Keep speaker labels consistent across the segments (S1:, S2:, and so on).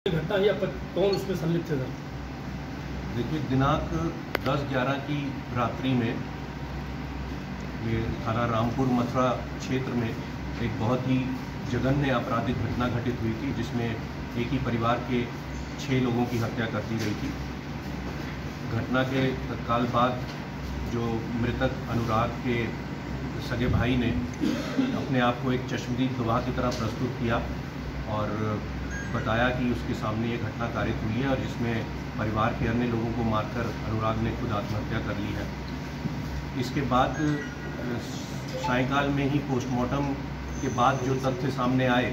S1: घटना हुई, आप कौन उसमें सम्मिलित थे सर?
S2: देखिए, दिनांक 10/11 की रात्रि में ये थाना रामपुर मथुरा क्षेत्र में एक बहुत ही जघन्य आपराधिक घटना घटित हुई थी, जिसमें एक ही परिवार के 6 लोगों की हत्या कर दी गई थी। घटना के तत्काल बाद जो मृतक अनुराग के सगे भाई ने अपने आप को एक चश्मदीद गवाह की तरह प्रस्तुत किया और बताया कि उसके सामने ये घटना कारित हुई है और जिसमें परिवार के अन्य लोगों को मारकर अनुराग ने खुद आत्महत्या कर ली है। इसके बाद सायंकाल में ही पोस्टमार्टम के बाद जो तथ्य सामने आए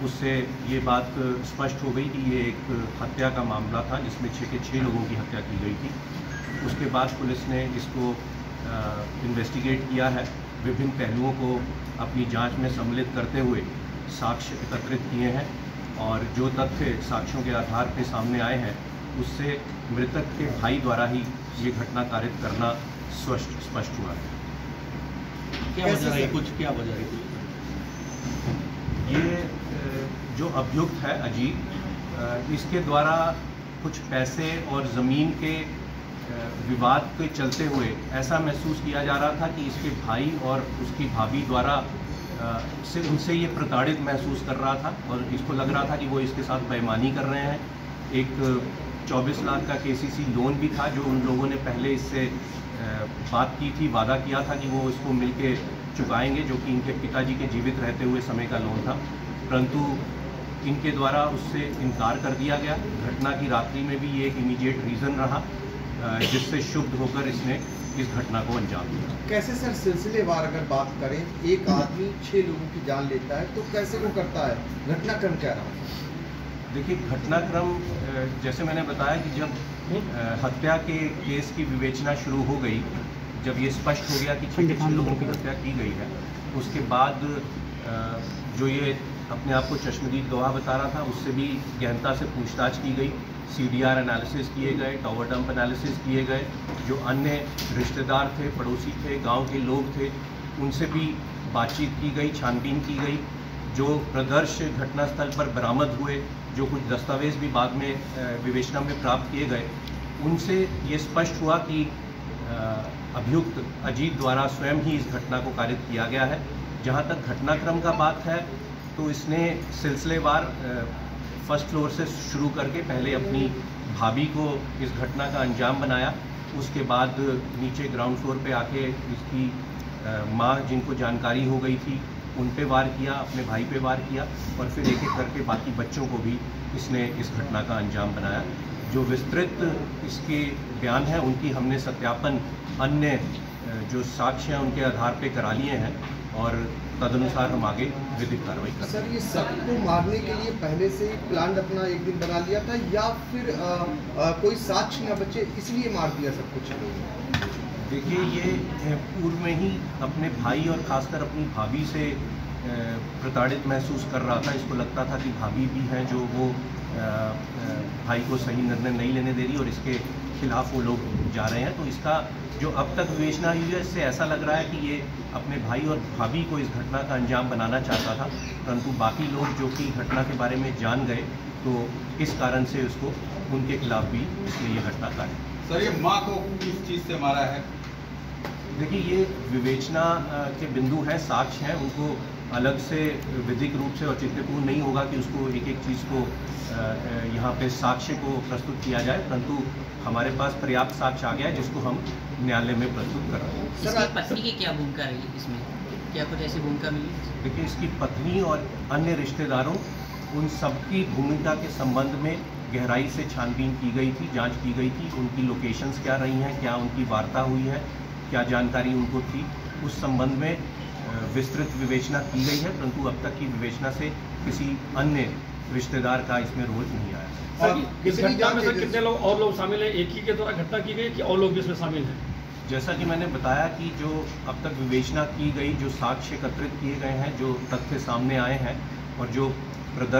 S2: उससे ये बात स्पष्ट हो गई कि ये एक हत्या का मामला था, जिसमें 6 के 6 लोगों की हत्या की गई थी। उसके बाद पुलिस ने इसको इन्वेस्टिगेट किया है, विभिन्न पहलुओं को अपनी जांच में सम्मिलित करते हुए साक्ष्य एकत्रित किए हैं और जो तथ्य साक्ष्यों के आधार पर सामने आए हैं उससे मृतक के भाई द्वारा ही ये घटना कारित करना स्पष्ट हुआ है।
S1: क्या वजह रही? कुछ क्या वजह रही?
S2: ये जो अभियुक्त है अजीत, इसके द्वारा कुछ पैसे और ज़मीन के विवाद के चलते हुए ऐसा महसूस किया जा रहा था कि इसके भाई और उसकी भाभी द्वारा से उनसे ये प्रताड़ित महसूस कर रहा था और इसको लग रहा था कि वो इसके साथ बेईमानी कर रहे हैं। एक 24 लाख का केसीसी लोन भी था जो उन लोगों ने पहले इससे बात की थी, वादा किया था कि वो इसको मिलके चुकाएंगे, जो कि इनके पिताजी के जीवित रहते हुए समय का लोन था, परंतु इनके द्वारा उससे इनकार कर दिया गया। घटना की रात्रि में भी ये एक इमीडिएट रीज़न रहा जिससे शुद्ध होकर इसने इस घटना को अंजाम दिया।
S3: कैसे सर सिलसिलेवार अगर बात करें, एक आदमी 6 लोगों की जान लेता है तो कैसे वो करता है? घटनाक्रम क्या रहा?
S2: देखिए, घटनाक्रम जैसे मैंने बताया कि जब हत्या के केस की विवेचना शुरू हो गई, जब ये स्पष्ट हो गया कि 6 लोगों की हत्या की गई है, उसके बाद जो ये अपने आप को चश्मदीद गवाह बता रहा था उससे भी गहनता से पूछताछ की गई, CDR एनालिसिस किए गए, टावर डंप एनालिसिस किए गए, जो अन्य रिश्तेदार थे, पड़ोसी थे, गांव के लोग थे, उनसे भी बातचीत की गई, छानबीन की गई। जो प्रदर्श घटनास्थल पर बरामद हुए, जो कुछ दस्तावेज भी बाद में विवेचना में प्राप्त किए गए, उनसे ये स्पष्ट हुआ कि अभियुक्त अजीत द्वारा स्वयं ही इस घटना को कारित किया गया है। जहाँ तक घटनाक्रम का बात है तो इसने सिलसिलेवार फर्स्ट फ्लोर से शुरू करके पहले अपनी भाभी को इस घटना का अंजाम बनाया, उसके बाद नीचे ग्राउंड फ्लोर पे आके इसकी माँ जिनको जानकारी हो गई थी उन पे वार किया, अपने भाई पे वार किया और फिर एक एक करके बाकी बच्चों को भी इसने इस घटना का अंजाम बनाया। जो विस्तृत इसके बयान हैं उनकी हमने सत्यापन अन्य जो साक्ष्य हैं उनके आधार पे करा लिए हैं और तदनुसार हम आगे विधिक कार्रवाई करें।
S3: सर, ये सबको मारने के लिए पहले से ही प्लान अपना एक दिन बना लिया था या फिर कोई साक्ष्य न बचे इसलिए मार दिया सब कुछ?
S2: देखिए, ये पूर्व में ही अपने भाई और खासकर अपनी भाभी से प्रताड़ित महसूस कर रहा था। इसको लगता था कि भाभी भी हैं जो वो भाई को सही निर्णय नहीं लेने दे रही और इसके खिलाफ वो लोग जा रहे हैं। तो इसका जो अब तक विवेचना हुई है इससे ऐसा लग रहा है कि ये अपने भाई और भाभी को इस घटना का अंजाम बनाना चाहता था, परंतु बाकी लोग जो कि घटना के बारे में जान गए तो इस कारण से उसको उनके खिलाफ भी इसलिए ये घटना का है।
S4: सर, ये माँ को किस चीज़ से मारा है?
S2: देखिए, ये विवेचना के बिंदु हैं, साक्ष्य हैं, उनको अलग से विधिक रूप से औचित्यपूर्ण नहीं होगा कि उसको एक एक चीज़ को यहाँ पे साक्ष्य को प्रस्तुत किया जाए, परंतु हमारे पास पर्याप्त साक्ष्य आ गया है जिसको हम न्यायालय में प्रस्तुत कर रहे हैं।
S5: इसकी पत्नी की क्या भूमिका रही इसमें? क्या कुछ ऐसी भूमिका मिली?
S2: देखिए, इसकी पत्नी और अन्य रिश्तेदारों उन सबकी भूमिका के संबंध में गहराई से छानबीन की गई थी, जांच की गई थी। उनकी लोकेशंस क्या रही हैं, क्या उनकी वार्ता हुई है, क्या जानकारी उनको थी, उस संबंध में विस्तृत विवेचना की गई है, परंतु अब तक की विवेचना से किसी अन्य रिश्तेदार का इसमें रोल नहीं आया।
S1: इस घटना में सर कितने लोग और लोग शामिल हैं? एक ही के द्वारा घटना की गई कि और लोग भी इसमें शामिल हैं?
S2: जैसा कि मैंने बताया कि जो अब तक विवेचना की गई, जो साक्ष्य एकत्रित किए गए हैं, जो तथ्य सामने आए हैं और जो प्रदर्शन